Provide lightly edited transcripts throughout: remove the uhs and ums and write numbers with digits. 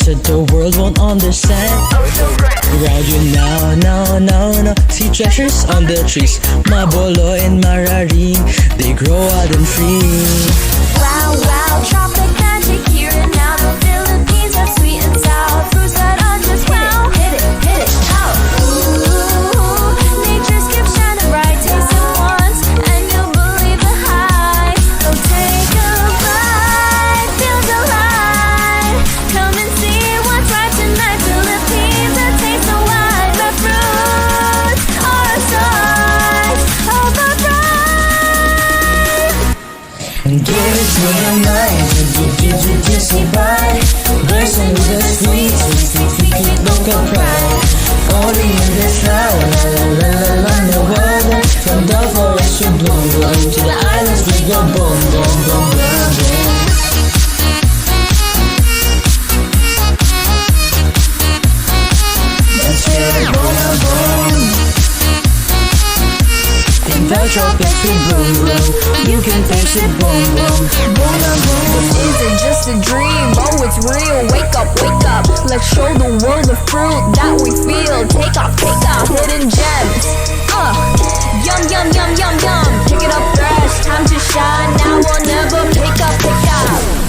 said the world won't understand. Around you now, see treasures on the trees. Mabolo and Mararing, they grow wild and free. Wow, wow, tropic magic here and now. The Philippines have sweet and sour fruits that are just wow. Hit it, out. Ooh, nature's gift shining bright. Taste it once and you'll believe the hype. Oh, take a bite, feel the light. Come and see what's right tonight. Philippines, a taste of wine. The fruits are a sight of a bride. Give it to your mind, juicy bite. Bursting with the sweet, sweet local pride. Only in this land, the world. From the forest to bloom, to the islands we go boom, boom, boom, boom, boom. Let's get it boom. In the tropics we boom, boom. You can taste it boom, boom, boom, boom. Is it just a dream? Oh, it's real. Wake up, wake up. Let's show the world the fruit that we feel. Take off, hidden gems. Yum, yum, yum, yum, yum. Pick it up fresh, time to shine. Now or never. Pick up.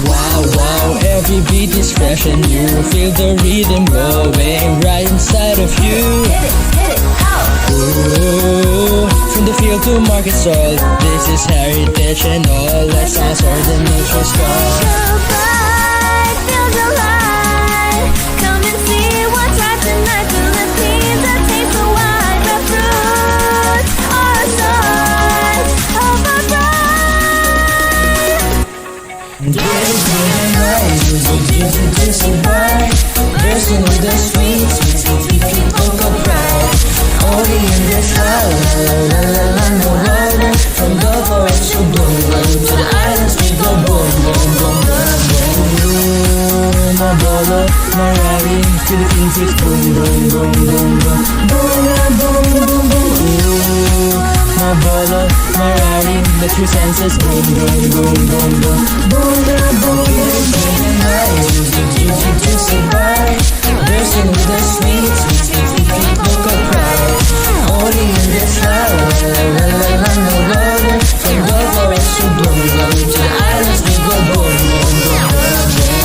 Wow, wow, every beat is fresh and you feel the rhythm going right inside of you. Hit it, out. Ooh, from the field to market stall, this is heritage and all. Let's dance for the nature's call. Goodbye, feel the light. Come and see what's right tonight. Philippines, a taste of wine. The fruits are a sign of a bride. Give it to the night, juicy bite. Bursting with the sweet, sweet local pride. Only in this land, the world. From the forest to bloom, to the islands we go boom, boom, boom, boom, boom. Mabolo, Mararing, Philippines it's boom, boom, boom, boom, boom, boom, boom, boom, boom. Mabolo, Mararing, the true senses boom, boom, boom, boom, boom, boom, boom. Juicy bite, bursting with the sweet, sweet local pride. Only in this land, the world. From the forest to bloom, to the islands we go boom, boom, boom, boom, boom.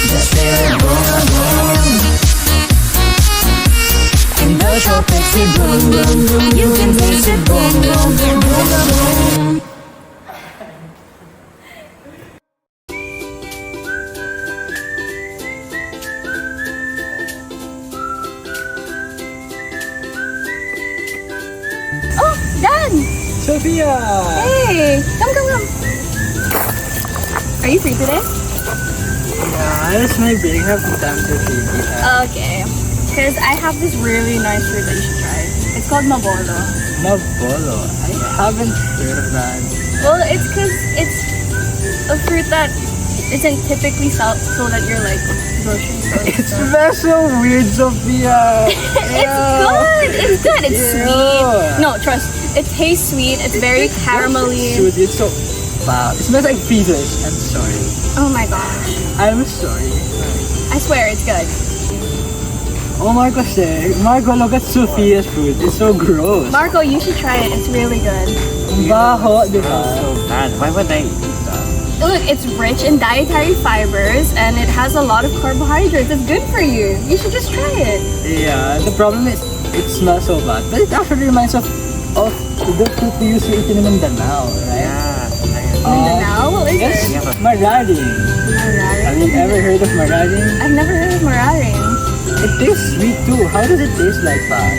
Just feel it boom, boom. In the tropics we boom, boom, boom. You can taste it boom, boom, boom, boom, boom. Oh, Dan! Sophia! Hey! Come. Are you free today? Yeah, it's my break. I have time to feed you. Okay. Because I have this really nice fruit that you should try. It's called Mabolo. Mabolo. I haven't heard of that. Well, it's because it's a fruit that isn't typically sold at your grocery store. It smells so weird, Sophia. It's good. It's Yeah. sweet. No, trust. It tastes sweet. It's very caramelly. Dude, it's so... Wow. It smells like fetus. I'm sorry. Oh my gosh. I'm sorry. I swear it's good. Oh, Marco said, Marco, look at Sophia's food. It's so gross. Marco, you should try it. It's really good. Ang baho, di ba? So bad. Why would I eat that? Look, it's rich in dietary fibers and it has a lot of carbohydrates. It's good for you. You should just try it. Yeah, the problem is, it smells so bad. But it actually reminds of the fruit we used to eat in Mindanao, right? Yeah. Mindanao? What is Yes, it? Mararing. Have you ever heard of Mararing? I've never heard of Mararing. It tastes sweet too. How does it taste like that?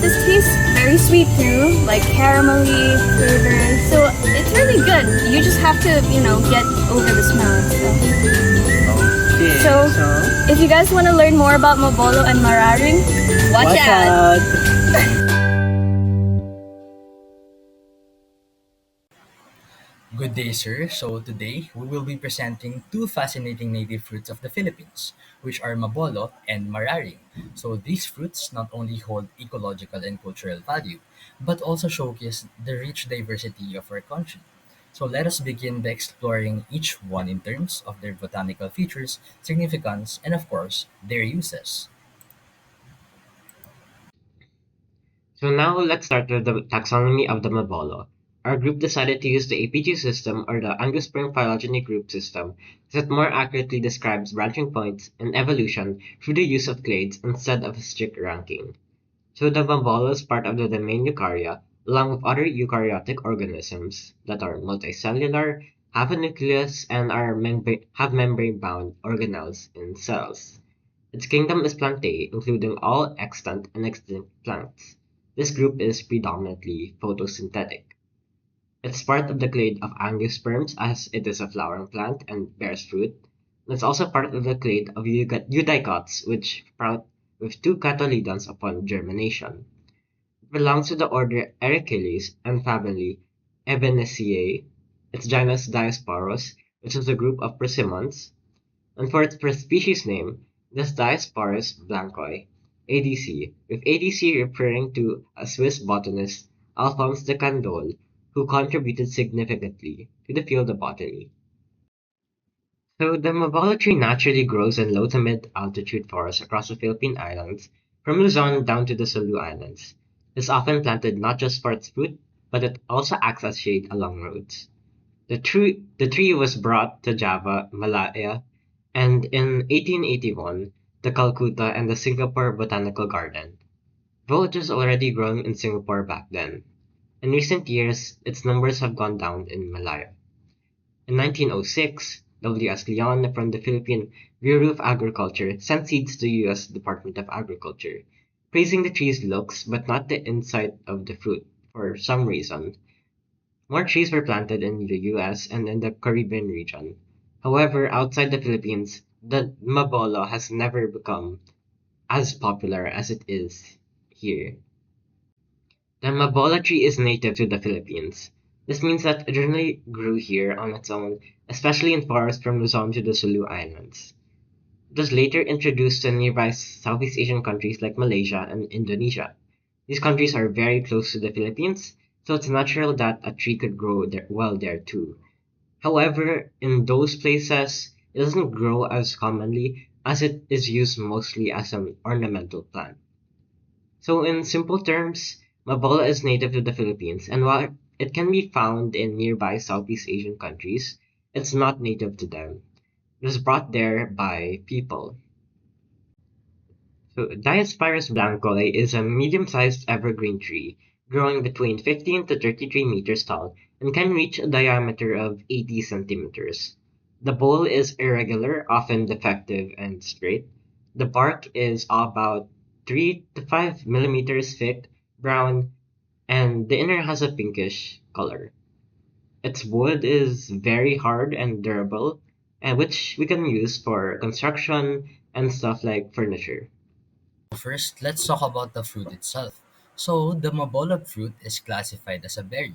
This tastes very sweet too, like caramelly flavor. So it's really good. You just have to, get over the smell and stuff. Okay, So, if you guys want to learn more about Mabolo and Mararing, watch out. Good day, sir. So today we will be presenting two fascinating native fruits of the Philippines, which are Mabolo and Mararing. So these fruits not only hold ecological and cultural value, but also showcase the rich diversity of our country. So let us begin by exploring each one in terms of their botanical features, significance, and of course, their uses. So now let's start with the taxonomy of the Mabolo. Our group decided to use the APG system or the Angiosperm phylogeny group system as it more accurately describes branching points and evolution through the use of clades instead of a strict ranking. So the Mabolo is part of the domain Eukarya, along with other eukaryotic organisms that are multicellular, have a nucleus, and have membrane-bound organelles in cells. Its kingdom is Plantae, including all extant and extinct plants. This group is predominantly photosynthetic. It's part of the clade of angiosperms as it is a flowering plant and bears fruit. It's also part of the clade of eudicots, which sprout with two cotyledons upon germination. It belongs to the order Ericales and family Ebeniceae. Its genus Diosporus, which is a group of persimmons, and for its species name, this Diosporus blancoi, ADC, with ADC referring to a Swiss botanist, Alphonse de Candolle, who contributed significantly to the field of botany. So the Mabala tree naturally grows in low to mid altitude forests across the Philippine Islands, from Luzon down to the Sulu Islands. It's often planted not just for its fruit, but it also acts as shade along roads. The tree was brought to Java, Malaya, and in 1881, the Calcutta and the Singapore Botanical Garden. Though it was already growing in Singapore back then, in recent years its numbers have gone down in Malaya. In 1906, W. S. Leon from the Philippine Bureau of Agriculture sent seeds to the U.S. Department of Agriculture, praising the tree's looks but not the inside of the fruit for some reason. More trees were planted in the US and in the Caribbean region. However, outside the Philippines, the Mabolo has never become as popular as it is here. The Mabolo tree is native to the Philippines. This means that it originally grew here on its own, especially in forests from Luzon to the Sulu Islands. It was later introduced to nearby Southeast Asian countries like Malaysia and Indonesia. These countries are very close to the Philippines, so it's natural that a tree could grow well there too. However, in those places, it doesn't grow as commonly as it is used mostly as an ornamental plant. So in simple terms, Mabola is native to the Philippines, and while it can be found in nearby Southeast Asian countries, it's not native to them. It was brought there by people. So Diospyros blancoi is a medium-sized evergreen tree growing between 15 to 33 meters tall and can reach a diameter of 80 centimeters. The bole is irregular, often defective and straight. The bark is about 3 to 5 millimeters thick, brown, and the inner has a pinkish color. Its wood is very hard and durable, and which we can use for construction and stuff like furniture. First, let's talk about the fruit itself. So, the mabolab fruit is classified as a berry.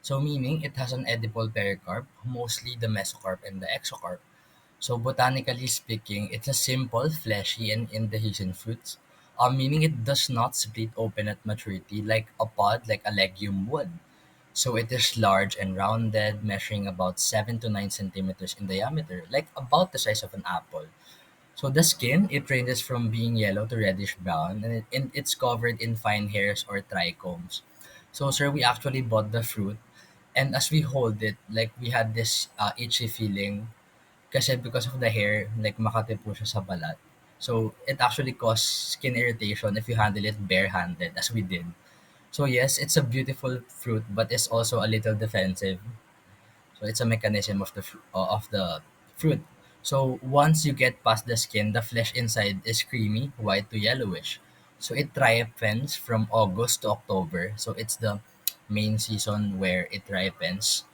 So, meaning it has an edible pericarp, mostly the mesocarp and the exocarp. So, botanically speaking, it's a simple, fleshy, and indehiscent fruit. Meaning it does not split open at maturity like a pod, like a legume would. So, it is large and rounded, measuring about 7 to 9 centimeters in diameter, like about the size of an apple. So the skin, it ranges from being yellow to reddish brown, and it's covered in fine hairs or trichomes. So, sir, we actually bought the fruit, and as we hold it, like we had this itchy feeling, kasi because of the hair, like makati po siya sa balat. So it actually caused skin irritation if you handle it barehanded, as we did. So yes, it's a beautiful fruit, but it's also a little defensive. So it's a mechanism of the fruit. So once you get past the skin, the flesh inside is creamy, white to yellowish. So it ripens from August to October. So it's the main season where it ripens.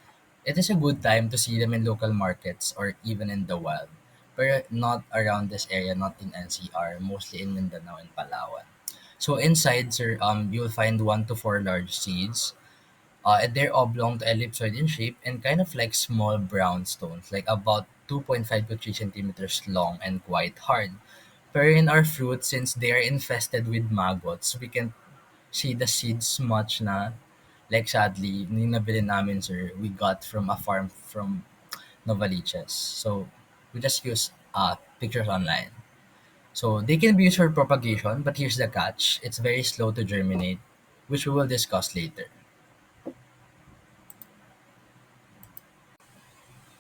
It is a good time to see them in local markets or even in the wild. But not around this area, not in NCR, mostly in Mindanao and Palawan. So inside, sir, you'll find 1 to 4 large seeds, and they're oblong to ellipsoid in shape and kind of like small brown stones, like about 2.5 to 3 centimeters long and quite hard. Pero in our fruit, since they are infested with maggots, we can see the seeds much na Like sadly, yung nabili namin sir, we got from a farm from Novaliches. So we just use pictures online. So they can be used for propagation, but here's the catch. It's very slow to germinate, which we will discuss later.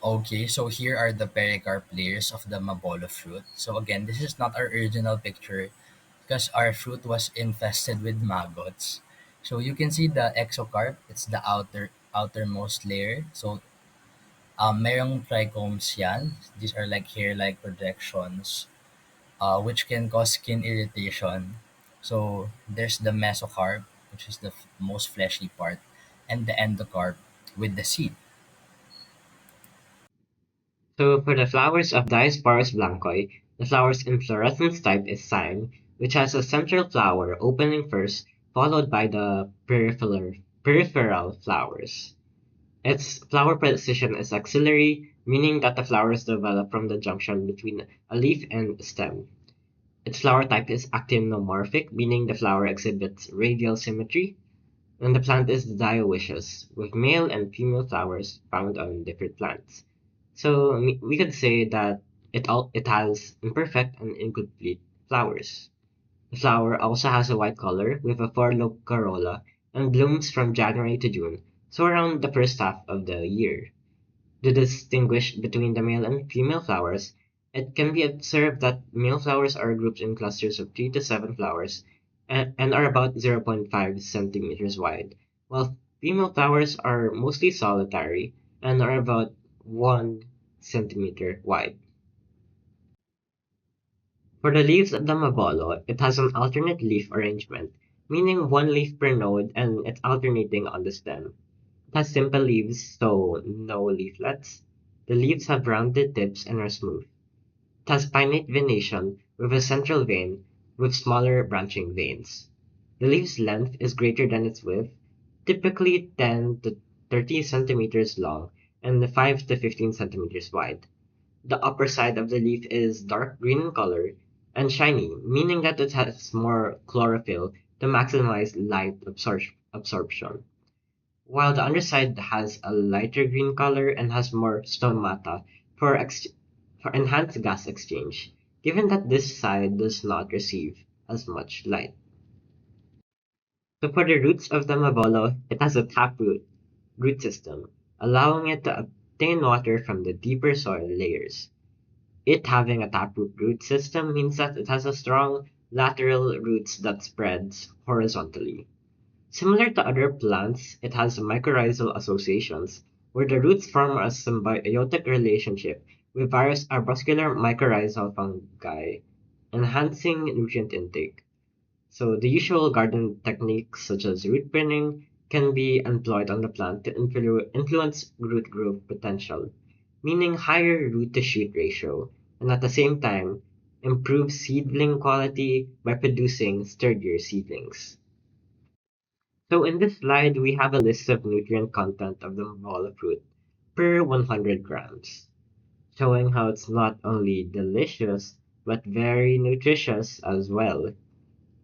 Okay, so here are the pericarp layers of the Mabolo fruit. So again, this is not our original picture because our fruit was infested with maggots. So you can see the exocarp, it's the outermost layer. So merong trichomes yan. These are like hair-like projections, which can cause skin irritation. So there's the mesocarp, which is the most fleshy part, and the endocarp with the seed. So for the flowers of Diosporus blancoi, the flower's inflorescence type is cyme, which has a central flower opening first, followed by the peripheral flowers. Its flower position is axillary, meaning that the flowers develop from the junction between a leaf and stem. Its flower type is actinomorphic, meaning the flower exhibits radial symmetry, and the plant is dioecious, with male and female flowers found on different plants. So we could say that it has imperfect and incomplete flowers. The flower also has a white color with a four-lobed corolla and blooms from January to June, so around the first half of the year. To distinguish between the male and female flowers, it can be observed that male flowers are grouped in clusters of 3 to 7 flowers and are about zero point 0.5 centimeters wide, while female flowers are mostly solitary and are about 1 centimeter wide. For the leaves of the Mabolo, it has an alternate leaf arrangement, meaning one leaf per node and it's alternating on the stem. It has simple leaves, so no leaflets. The leaves have rounded tips and are smooth. It has pinnate venation with a central vein with smaller branching veins. The leaf's length is greater than its width, typically 10 to 30 centimeters long and 5 to 15 centimeters wide. The upper side of the leaf is dark green in color and shiny, meaning that it has more chlorophyll to maximize light absorption, while the underside has a lighter green color and has more stomata for, for enhanced gas exchange, given that this side does not receive as much light. So for the roots of the Mabolo, it has a taproot root system, allowing it to obtain water from the deeper soil layers. It having a taproot root system means that it has a strong lateral roots that spreads horizontally. Similar to other plants, it has mycorrhizal associations, where the roots form a symbiotic relationship with various arbuscular mycorrhizal fungi, enhancing nutrient intake. So the usual garden techniques such as root pruning can be employed on the plant to influence root growth potential, meaning higher root to shoot ratio, and at the same time improve seedling quality by producing sturdier seedlings. So in this slide, we have a list of nutrient content of the mavola fruit per 100 grams, showing how it's not only delicious, but very nutritious as well.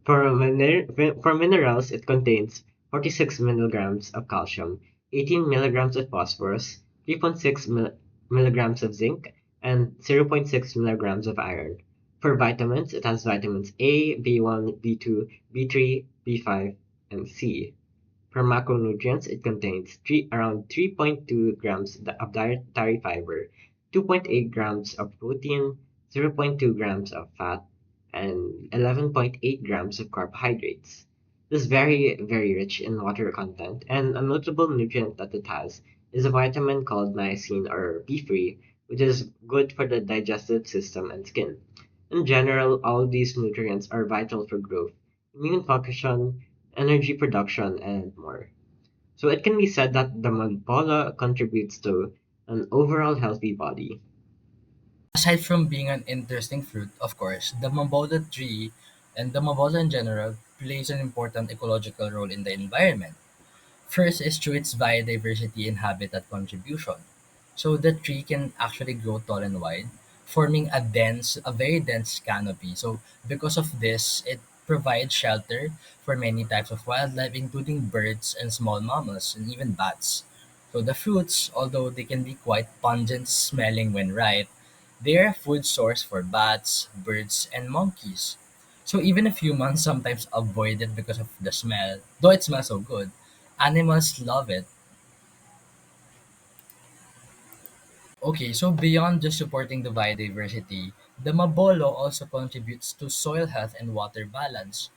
For minerals, it contains 46 milligrams of calcium, 18 milligrams of phosphorus, 3.6 milligrams of zinc, and zero point 0.6 milligrams of iron. For vitamins, it has vitamins A, B1, B2, B3, B5, and C. For macronutrients, it contains around 3.2 grams of dietary fiber, 2.8 grams of protein, zero point 0.2 grams of fat, and 11.8 grams of carbohydrates. This is very, very rich in water content, and a notable nutrient that it has is a vitamin called niacin or B3, which is good for the digestive system and skin. In general, all these nutrients are vital for growth, immune function, energy production, and more. So it can be said that the Magpala contributes to an overall healthy body. Aside from being an interesting fruit, of course, the Mabolo tree and the Mabolo in general plays an important ecological role in the environment. First is through its biodiversity and habitat contribution. So the tree can actually grow tall and wide, forming a very dense canopy. So because of this, it provide shelter for many types of wildlife, including birds and small mammals, and even bats. So the fruits, although they can be quite pungent smelling when ripe, they are a food source for bats, birds, and monkeys. So even if humans sometimes avoid it because of the smell, though it smells so good, animals love it. Okay, so beyond just supporting the biodiversity, the Mabolo also contributes to soil health and water balance.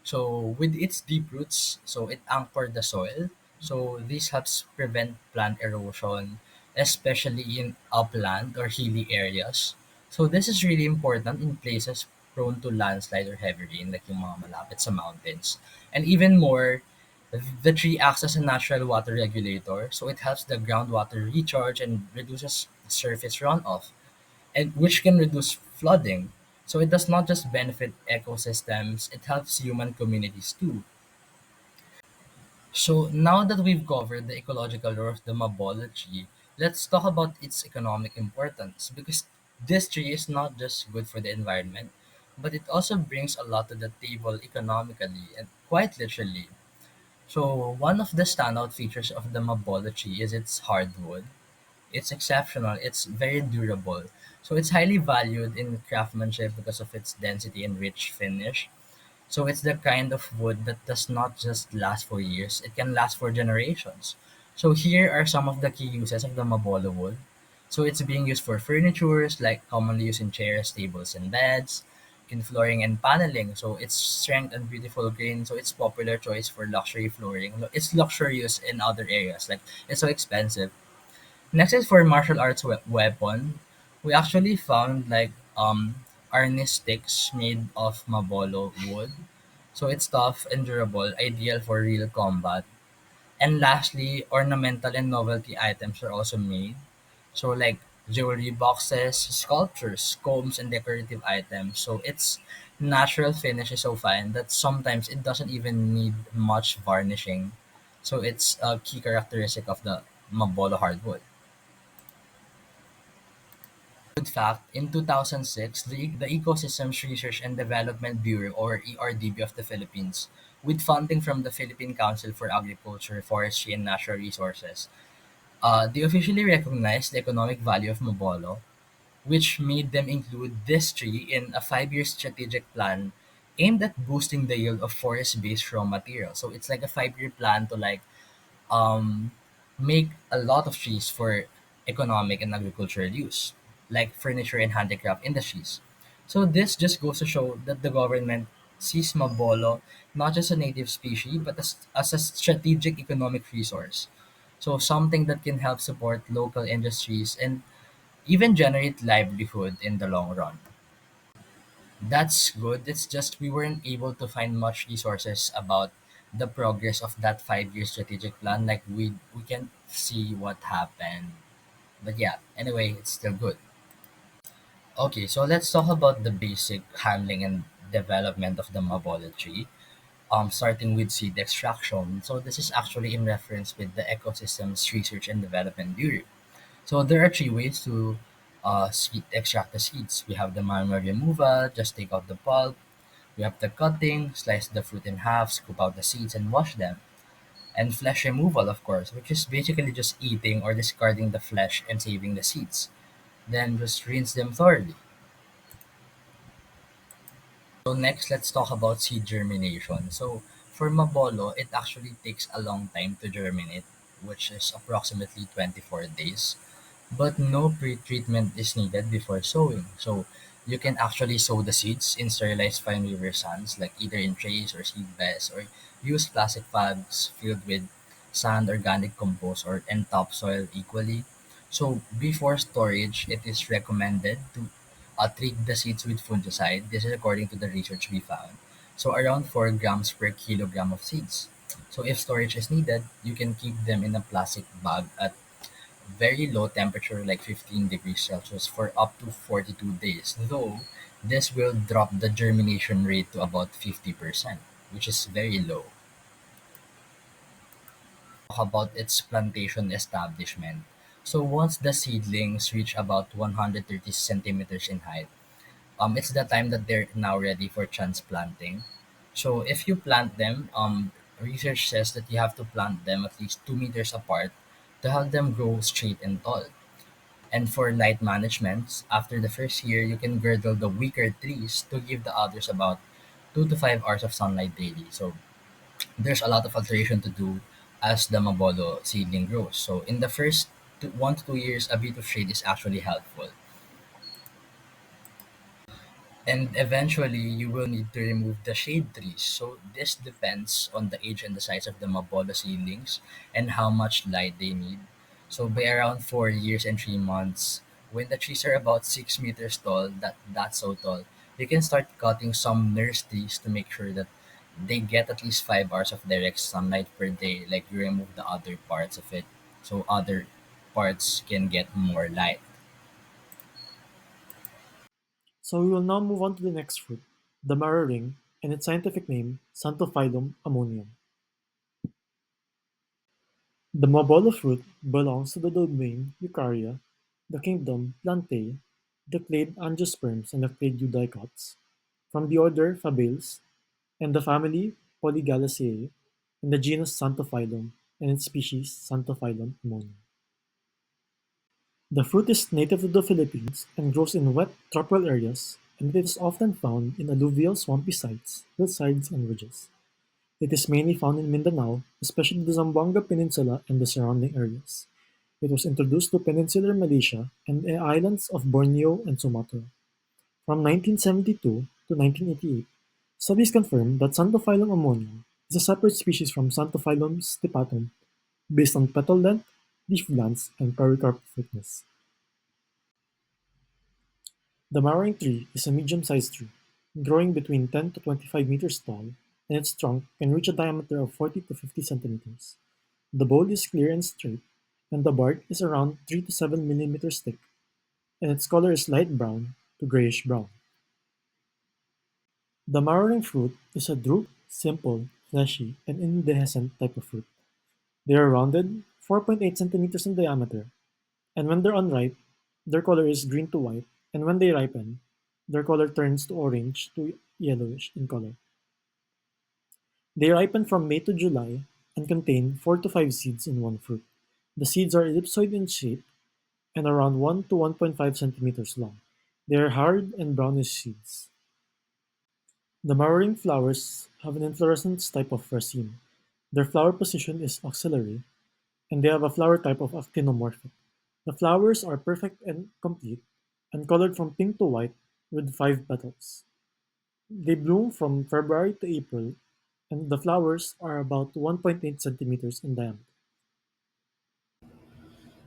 So with its deep roots, so it anchored the soil. So this helps prevent plant erosion, especially in upland or hilly areas. So this is really important in places prone to landslide or heavy rain, like yung mga malapit sa mountains. And even more, the tree acts as a natural water regulator, so it helps the groundwater recharge and reduces surface runoff, and which can reduce flooding. So it does not just benefit ecosystems, it helps human communities too. So now that we've covered the ecological role of the Mabolo tree, let's talk about its economic importance because this tree is not just good for the environment, but it also brings a lot to the table economically and quite literally. So one of the standout features of the Mabolo tree is its hardwood. It's exceptional. It's very durable. So it's highly valued in craftsmanship because of its density and rich finish. So it's the kind of wood that does not just last for years, it can last for generations. So here are some of the key uses of the Mabolo wood. So it's being used for furnitures, like commonly used in chairs, tables, and beds, in flooring and paneling. So it's strength and beautiful grain. So it's popular choice for luxury flooring. It's luxurious in other areas, like it's so expensive. Next is for martial arts weapon. We actually found like arnis sticks made of Mabolo wood. So it's tough and durable, ideal for real combat. And lastly, ornamental and novelty items are also made. So like jewelry boxes, sculptures, combs, and decorative items. So its natural finish is so fine that sometimes it doesn't even need much varnishing. So it's a key characteristic of the Mabolo hardwood. Good fact, in 2006, the Ecosystems Research and Development Bureau or ERDB of the Philippines, with funding from the Philippine Council for Agriculture, Forestry, and Natural Resources, they officially recognized the economic value of Mobolo, which made them include this tree in a 5-year strategic plan aimed at boosting the yield of forest-based raw materials. So it's like a 5-year plan to like um, make a lot of trees for economic and agricultural use, like furniture and handicraft industries. So this just goes to show that the government sees Mabolo not just a native species, but as a strategic economic resource. So something that can help support local industries and even generate livelihood in the long run. That's good. It's just we weren't able to find much resources about the progress of that 5-year strategic plan. Like we can see what happened. But yeah, anyway, it's still good. Okay, so let's talk about the basic handling and development of the Mabolo tree. Starting with seed extraction. So this is actually in reference with the Ecosystems Research and Development Bureau. So there are three ways to extract the seeds. We have the manual removal, just take out the pulp. We have the cutting, slice the fruit in half, scoop out the seeds, and wash them. And flesh removal, of course, which is basically just eating or discarding the flesh and saving the seeds. Then just rinse them thoroughly. So next, let's talk about seed germination. So for Mabolo, it actually takes a long time to germinate, which is approximately 24 days. But no pre-treatment is needed before sowing. So you can actually sow the seeds in sterilized fine river sands, like either in trays or seed beds, or use plastic bags filled with sand, organic compost, or and topsoil equally. So before storage, it is recommended to treat the seeds with fungicide. This is according to the research we found. So around 4 grams per kilogram of seeds. So if storage is needed, you can keep them in a plastic bag at very low temperature like 15 degrees Celsius for up to 42 days, though this will drop the germination rate to about 50%, which is very low. Talk about its plantation establishment. So once the seedlings reach about 130 centimeters in height, it's the time that they're now ready for transplanting. So if you plant them, research says that you have to plant them at least 2 meters apart to help them grow straight and tall. And for light management, after the first year, you can girdle the weaker trees to give the others about 2 to 5 hours of sunlight daily. So there's a lot of alteration to do as the Mabolo seedling grows. So in the first 1 to 2 years, a bit of shade is actually helpful. And eventually, you will need to remove the shade trees. So this depends on the age and the size of the Mabolo seedlings and how much light they need. So by around 4 years and 3 months, when the trees are about 6 meters tall, that's so tall, you can start cutting some nurse trees to make sure that they get at least 5 hours of direct sunlight per day. Like you remove the other parts of it, so other parts can get more light. So we will now move on to the next fruit, the Mararing, and its scientific name, Xanthophyllum ammonium. The Mabolo fruit belongs to the domain Eukarya, the kingdom Plantae, the clade Angiosperms and the clade Eudicots, from the order Fabaceae, and the family Polygalaceae, and the genus Xanthophyllum, and its species Xanthophyllum ammonium. The fruit is native to the Philippines and grows in wet tropical areas, and it is often found in alluvial swampy sites, hillsides, and ridges. It is mainly found in Mindanao, especially the Zamboanga Peninsula and the surrounding areas. It was introduced to peninsular Malaysia and the islands of Borneo and Sumatra. From 1972 to 1988, studies confirmed that Xanthophyllum ammonium is a separate species from Xanthophyllum stipatum based on petal length, leaf glands, and pericarp thickness. The Maraing tree is a medium-sized tree, growing between 10 to 25 meters tall, and its trunk can reach a diameter of 40 to 50 centimeters. The bole is clear and straight, and the bark is around 3 to 7 millimeters thick, and its color is light brown to grayish brown. The Mararing fruit is a drupe, simple, fleshy, and indehiscent type of fruit. They are rounded, 4.8 centimeters in diameter, and when they're unripe, their color is green to white, and when they ripen, their color turns to orange to yellowish in color. They ripen from May to July and contain 4 to 5 seeds in one fruit. The seeds are ellipsoid in shape and around 1 to 1.5 centimeters long. They are hard and brownish seeds. The Mararing flowers have an inflorescence type of raceme. Their flower position is axillary, and they have a flower type of actinomorphic. The flowers are perfect and complete, and colored from pink to white with 5 petals. They bloom from February to April, and the flowers are about 1.8 centimeters in diameter.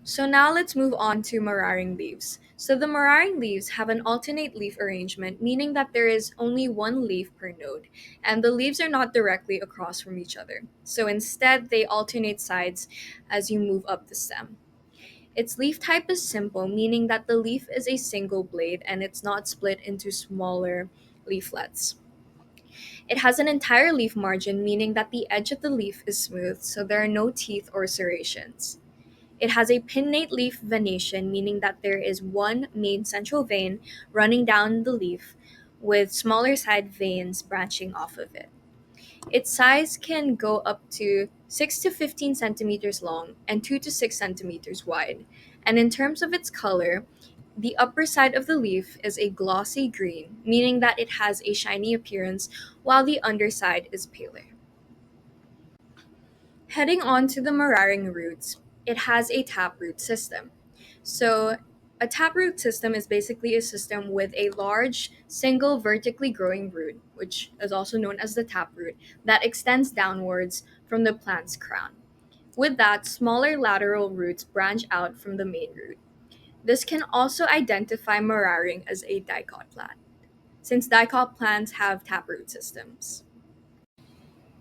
So now let's move on to Mararing leaves. So the Mararing leaves have an alternate leaf arrangement, meaning that there is only one leaf per node, and the leaves are not directly across from each other. So instead, they alternate sides as you move up the stem. Its leaf type is simple, meaning that the leaf is a single blade and it's not split into smaller leaflets. It has an entire leaf margin, meaning that the edge of the leaf is smooth, so there are no teeth or serrations. It has a pinnate leaf venation, meaning that there is one main central vein running down the leaf with smaller side veins branching off of it. Its size can go up to 6 to 15 centimeters long and 2 to 6 centimeters wide. And in terms of its color, the upper side of the leaf is a glossy green, meaning that it has a shiny appearance, while the underside is paler. Heading on to the Mararing roots, it has a taproot system. So, a taproot system is basically a system with a large, single vertically growing root, which is also known as the taproot, that extends downwards from the plant's crown. With that, smaller lateral roots branch out from the main root. This can also identify Mararing as a dicot plant, since dicot plants have taproot systems.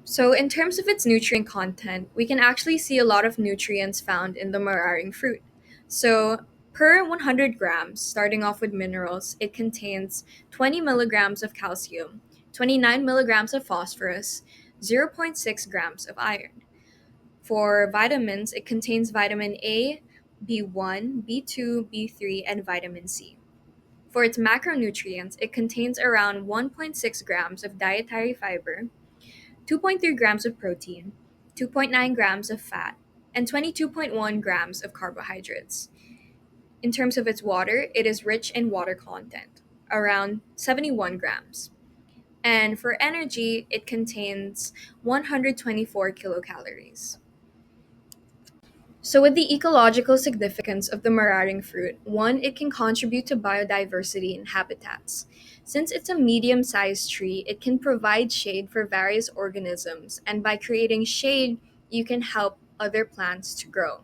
So, in terms of its nutrient content, we can actually see a lot of nutrients found in the Mararing fruit. So, per 100 grams, starting off with minerals, it contains 20 milligrams of calcium, 29 milligrams of phosphorus, zero point 0.6 grams of iron. For vitamins, it contains vitamin A, B1, B2, B3, and vitamin C. For its macronutrients, it contains around 1.6 grams of dietary fiber, 2.3 grams of protein, 2.9 grams of fat, and 22.1 grams of carbohydrates. In terms of its water, it is rich in water content, around 71 grams. And for energy, it contains 124 kilocalories. So, with the ecological significance of the Mararing fruit, one, it can contribute to biodiversity and habitats. Since it's a medium sized tree, it can provide shade for various organisms, and by creating shade, you can help other plants to grow.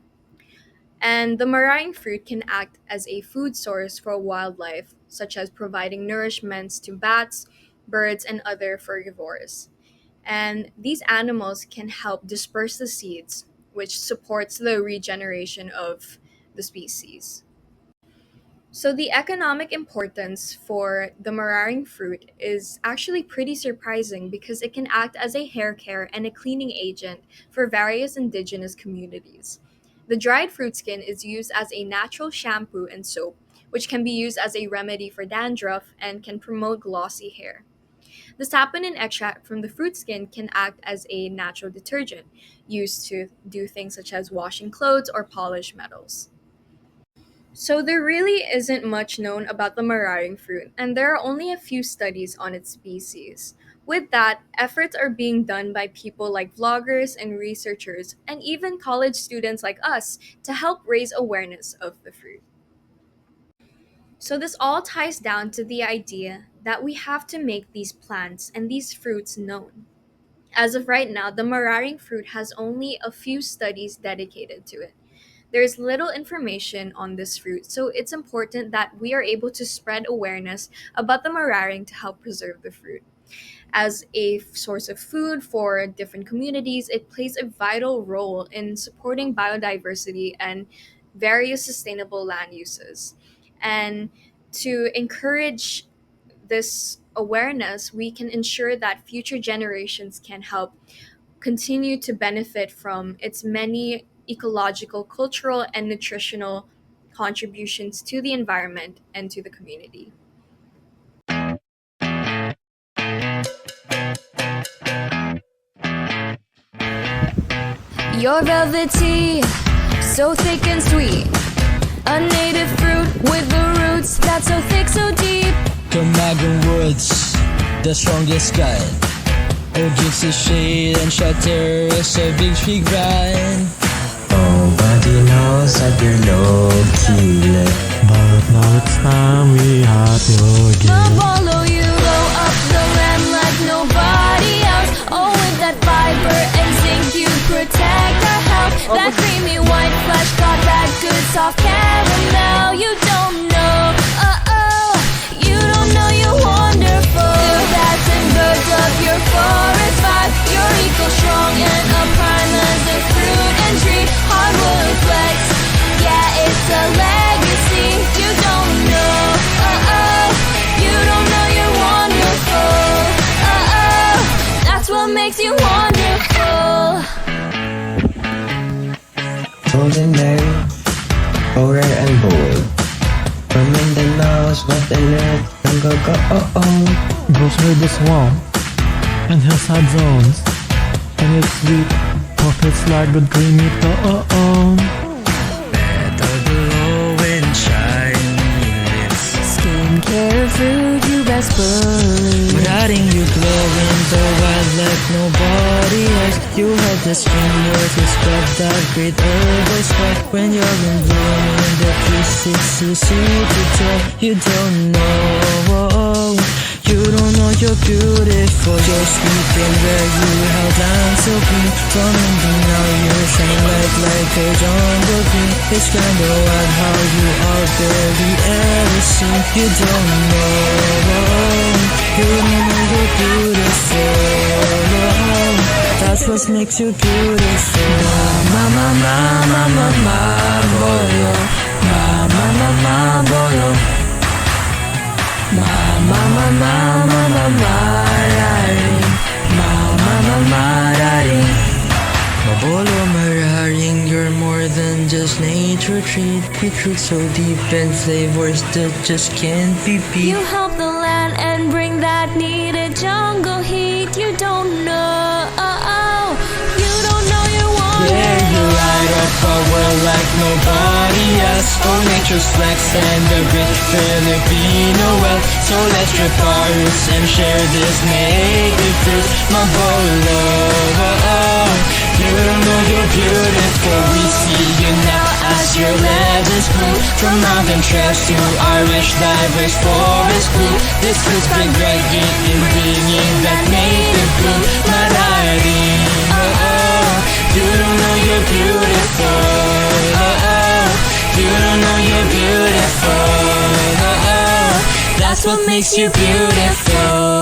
And the meringue fruit can act as a food source for wildlife, such as providing nourishments to bats, birds, and other frugivores. And these animals can help disperse the seeds, which supports the regeneration of the species. So, the economic importance for the mararing fruit is actually pretty surprising because it can act as a hair care and a cleaning agent for various indigenous communities. The dried fruit skin is used as a natural shampoo and soap, which can be used as a remedy for dandruff and can promote glossy hair. The saponin extract from the fruit skin can act as a natural detergent, used to do things such as washing clothes or polish metals. So there really isn't much known about the mararing fruit, and there are only a few studies on its species. With that, efforts are being done by people like vloggers and researchers, and even college students like us, to help raise awareness of the fruit. So this all ties down to the idea that we have to make these plants and these fruits known. As of right now, the mararing fruit has only a few studies dedicated to it. There's little information on this fruit, so it's important that we are able to spread awareness about the mararing to help preserve the fruit. As a source of food for different communities, it plays a vital role in supporting biodiversity and various sustainable land uses. And to encourage this awareness, we can ensure that future generations can help continue to benefit from its many ecological, cultural, and nutritional contributions to the environment and to the community. You're velvety, so thick and sweet. A native fruit with the roots that's so thick, so deep. Comagon woods, the strongest kind. Oh, gives you shade and shelter as a big tree grind. Nobody knows that you're low-key, but now it's time we have you again. Mabolo, you blow up the land like nobody else. Oh, with that fiber and zinc, you protect our health. That creamy white flesh got that good soft caramel. You don't know, you don't know you're wonderful. The bats and birds of your forest vibe. You're eco strong and a prime as a fruit and tree. Hardwood flex, yeah, it's a legacy. You don't know, you don't know you're wonderful. That's what makes you wonderful. Golden berry, borer and bold. From in the nose, what the earth can go Grows with the swamp and hillside zones, and it's sweet, pockets like good creamy tones. Metal glowing shiny lips. Skincare food you best believe. Mararing you glowing the wild like nobody else. You have the skin worth to spread that great herbal spread. When you're in bloom in the 360 to tell. You don't know, you don't know you're beautiful. You're sleeping where you held on so clean. From the now you're shining like a jungle queen. It's kinda wild how you are barely ever seen. You don't know, you don't know you're beautiful. That's what makes you beautiful. Mama, mama, mama, boyo. Mama, mama, boyo. Mama, mama, mama, mararing. Mama, mama, mararing. Mabolo, mararing, you're more than just nature treat. With roots so deep and flavors that just can't be beat. You help the land and bring that needed jungle heat. You don't know, a world like nobody else. Oh, nature's flex and the great Filipino wealth. So let's trip our roots and share this native fruit. Mabolo, oh, oh. You know you're beautiful. We see you now as your legends grew. From mountain trails to our rich, diverse forest blue. This fruit's been great in bringing that native bloom. Mararing, oh, oh. You don't know you're beautiful, oh, oh. You don't know you're beautiful, oh, oh. That's what makes you beautiful.